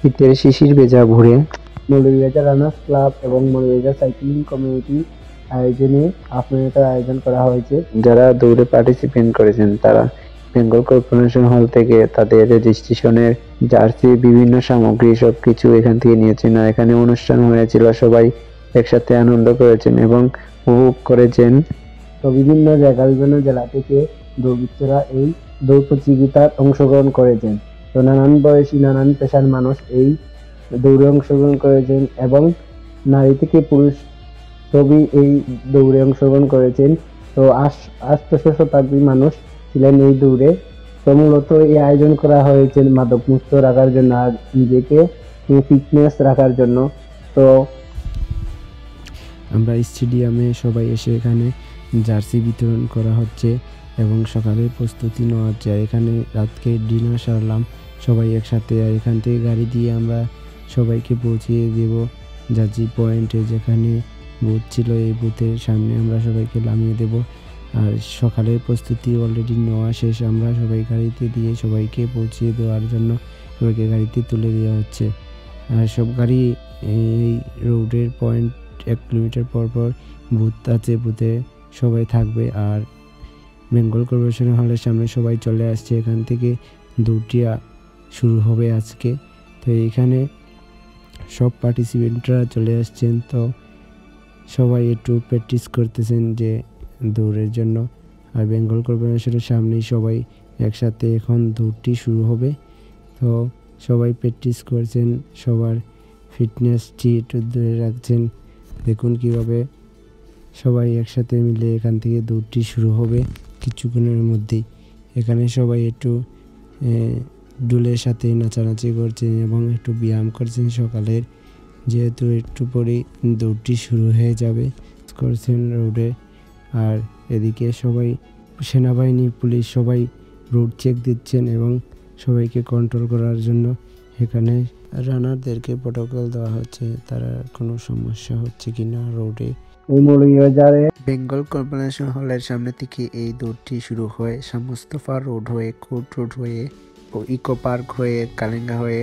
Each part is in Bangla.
শীতের শিশির ভেজা ভোরে মৌলভীবাজার রানার্স ক্লাব এবং মৌলভীবাজার সাইক্লিং কমিউনিটি আয়োজনে হাফ ম্যারাথন আয়োজন করা হয়েছে। যারা দৌড়ে পার্টিসিপেট করেছেন তারা বেঙ্গল কর্পোরেশন হল থেকে তাদের রেজিস্ট্রেশনের জার্সি, বিভিন্ন সামগ্রী সবকিছু এখান থেকে নিয়েছেন। আর এখানে অনুষ্ঠান হয়েছিল, সবাই একসাথে আনন্দ করেছেন এবং উপভোগ করেছেন। তো বিভিন্ন জেলা থেকে দৌড়বিদরা এই দৌড় প্রতিযোগিতায় অংশগ্রহণ করেছেন। তো নানান বয়সী, নানান পেশার মানুষ এই দৌড়ে অংশগ্রহণ করেছেন এবং নারী থেকে পুরুষ সবই এই দৌড়ে অংশগ্রহণ করেছেন। তো 800 শতাধিক মানুষ ছিলেন এই দৌড়ে। তো মূলত এই আয়োজন করা হয়েছে মাদক মুক্ত রাখার জন্য আর নিজেকে ফিটনেস রাখার জন্য। তো আমরা স্টেডিয়ামে সবাই এসে এখানে জার্সি বিতরণ করা হচ্ছে এবং সকালে প্রস্তুতি নেওয়া হচ্ছে। এখানে রাতকে ডিনার সারলাম সবাই একসাথে। আর এখান থেকে গাড়ি দিয়ে আমরা সবাইকে পৌঁছিয়ে দেব জার্সি পয়েন্টে, যেখানে বুথ ছিল। এই বুথের সামনে আমরা সবাইকে নামিয়ে দেব। আর সকালের প্রস্তুতি অলরেডি নেওয়া শেষ। আমরা সবাই গাড়িতে দিয়ে সবাইকে পৌঁছিয়ে দেওয়ার জন্য সবাইকে গাড়িতে তুলে দেওয়া হচ্ছে। আর সব গাড়ি এই রোডের পয়েন্ট 1 কিলোমিটার পর পর বুথ আছে, বুথে সবাই থাকবে। আর বেঙ্গল কর্পোরেশন হলের সামনে সবাই চলে আসছে। এখান থেকে দৌড়টি শুরু হবে আজকে। তো এইখানে সব পার্টিসিপেন্টরা চলে আসছেন। তো সবাই একটু প্র্যাকটিস করতেছেন যে দৌড়ের জন্য। আর বেঙ্গল কর্পোরেশনের সামনেই সবাই একসাথে এখন দৌড়টি শুরু হবে। তো সবাই প্র্যাকটিস করছেন, সবার ফিটনেসটি একটু ধরে রাখছেন। দেখুন কিভাবে সবাই একসাথে মিলে এখান থেকে দৌড়টি শুরু হবে কিছুক্ষণের মধ্যেই। এখানে সবাই একটু ডুলের সাথে নাচানাচি করছেন এবং একটু ব্যায়াম করছেন সকালের, যেহেতু একটু পরেই দৌড়টি শুরু হয়ে যাবে করছেন রোডে। আর এদিকে সবাই সেনাবাহিনী, পুলিশ সবাই রোড চেক দিচ্ছেন এবং সবাইকে কন্ট্রোল করার জন্য এখানে রানারদেরকে প্রোটোকল দেওয়া হচ্ছে, তারা কোনো সমস্যা হচ্ছে কিনা রোডে। মৌলভীবাজারে বেঙ্গল কর্পোরেশন হলের সামনে থেকে এই দৌড়টি শুরু হয় শাহ-মুস্তাফা রোড হয়ে, কোর্ট রোড হয়ে, ইকো পার্ক হয়ে, কালেঙ্গা হয়ে,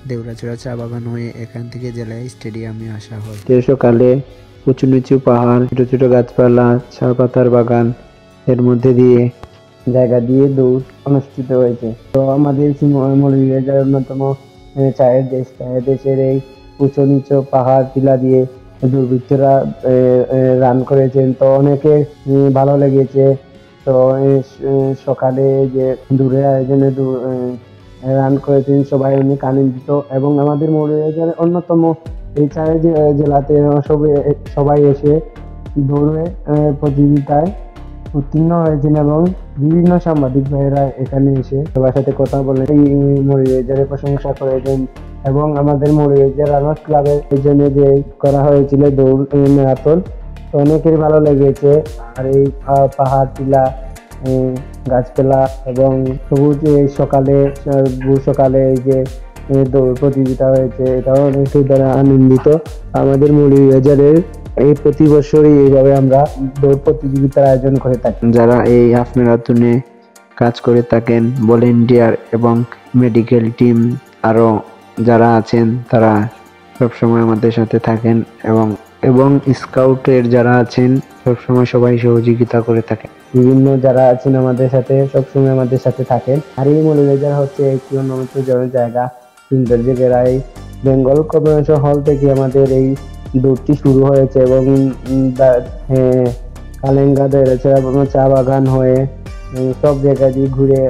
দেউরাচড়া চা বাগান হয়ে এখান থেকে জেলা স্টেডিয়ামে আসা হয়। সকালে উঁচু নিচু পাহাড়, ছোট ছোট গাছপালা, চা পাতার বাগান, এর মধ্যে দিয়ে জায়গা দিয়ে দৌড় অনুষ্ঠিত হয়েছে। তো আমাদের মৌলভীবাজারের অন্যতম চায়ের দেশ, চায়ের দেশের এই উঁচু নিচু পাহাড় টিলা দিয়ে দুর্বৃত্তরা রান করেছেন। তো অনেকে ভালো লেগেছে। তো সকালে যে দূরের আয়োজনে রান করেছেন সবাই অনেক আনন্দিত। এবং আমাদের মৌলভীবাজারের অন্যতম এই চায়ের জেলাতে সবাই এসে দৌড়ে প্রতিযোগিতায় উত্তীর্ণ হয়েছেন এবং বিভিন্ন সাংবাদিক ভাইয়েরা এখানে এসে সবার সাথে কথা বলে এই মৌলভীবাজারের প্রশংসা করেছেন। এবং আমাদের মৌলভীবাজার রানার্স ক্লাবের জন্য যে করা হয়েছিল দৌড় ম্যারাথন, তো অনেকেরই ভালো লেগেছে। আর এই পাহাড় টিলা, গাছপালা এবং সবুজ সকালে এই যে দৌড় প্রতিযোগিতা হয়েছে, এটাও অনেকে দ্বারা আনন্দিত। আমাদের মৌলভীবাজারের এই প্রতি বছরই এইভাবে আমরা দৌড় প্রতিযোগিতার আয়োজন করে থাকি। যারা এই হাফ ম্যারাথনে কাজ করে থাকেন, ভলেন্টিয়ার এবং মেডিকেল টিম আরো যারা আছেন, তারা সবসময় আমাদের সাথে থাকেন এবং স্কাউটের যারা আছেন সবসময় সবাই সহযোগিতা করে থাকেন। বিভিন্ন যারা আছেন আমাদের সাথে সবসময় আমাদের সাথে থাকেন। আর এই মৌলভীবাজার হচ্ছে একটি অন্যতম জায়গা, সুন্দর জায়গা। এই বেঙ্গল কর্পোরেশন হল থেকে আমাদের এই দৌড়টি শুরু হয়েছে এবং কালেঙ্গা চা বাগান হয়ে সব জায়গা দিয়ে ঘুরে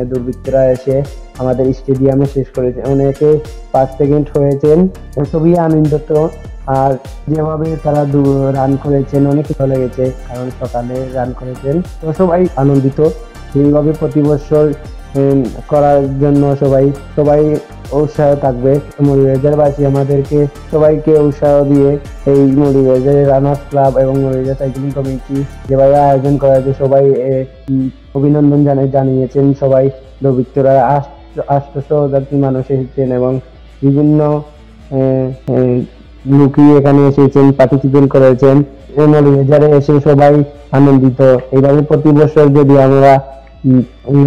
দুর্বৃত্তরা এসে আমাদের স্টেডিয়ামে শেষ করেছে। অনেকে 5 সেকেন্ড হয়েছেন, সবই আনন্দিত। আর যেভাবে তারা রান করেছেন অনেক ভালো লেগেছে, কারণ সকালে রান করেছেন। তো সবাই আনন্দিত। এইভাবে প্রতি বছর করার জন্য সবাই উৎসাহ থাকবে। মৌলভীবাজারবাসী আমাদেরকে সবাইকে উৎসাহ দিয়ে এই মৌলভীবাজার রানার্স ক্লাব এবং মৌলভীবাজার সাইক্লিং কমিটি যেভাবে আয়োজন করা হয়েছে সবাই অভিনন্দন জানিয়েছেন। সবাই দুর্বৃত্তরা 800 মানুষ এসেছেন এবং বিভিন্ন লোকই এখানে এসেছেন, পার্টিসিপেট করেছেন। মৌলভীবাজারে এসে সবাই আনন্দিত। এইভাবে প্রতি বছর যদি আমরা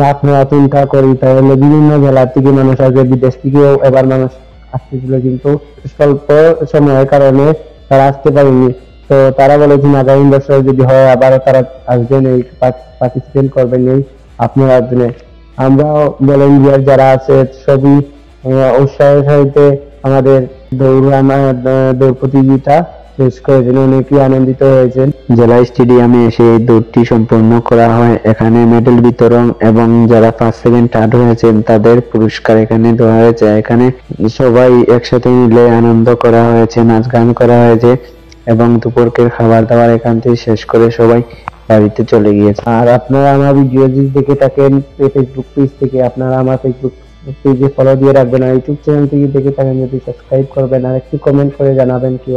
হাফ ম্যারাথনটা করি তাহলে বিভিন্ন জেলা থেকে মানুষ আসবে, বিদেশ থেকেও এবার মানুষ আসতেছিল, কিন্তু স্বল্প সময়ের কারণে তারা আসতে পারেনি। তো তারা বলেছেন আগামী বছর যদি হয় আবার তারা আসবেন, এই পার্টিসিপেট করবেন এই আপনার আয়োজনে। আমরাও ভলেন্টিয়ার যারা আছে সবই উৎসাহের সহিতে আমাদের দৌড় প্রতিযোগিতা শেষ করেছেন, অনেকেই আনন্দিত হয়েছেন। জেলা স্টেডিয়ামে এসে এই দৌড়টি সম্পন্ন করা হয়। এখানে মেডেল বিতরণ এবং যারা ফার্স্ট সেকেন্ড থার্ড হয়েছেন তাদের পুরস্কার এখানে দেওয়া হয়েছে। এখানে সবাই একসাথে মিলে আনন্দ করা হয়েছে, নাচ গান করা হয়েছে এবং দুপুরকের খাবার দাবার এখান থেকে শেষ করে সবাই বাড়িতে চলে গিয়েছে। আর আপনারা আমার ভিডিও যদি দেখে থাকেন ফেসবুক পেজ থেকে, আপনারা আমার ফেসবুক পেজে ফলো দিয়ে রাখবেন, আর ইউটিউব চ্যানেল থেকে দেখে থাকেন যদি সাবস্ক্রাইব করবেন, আর একটু কমেন্ট করে জানাবেন কি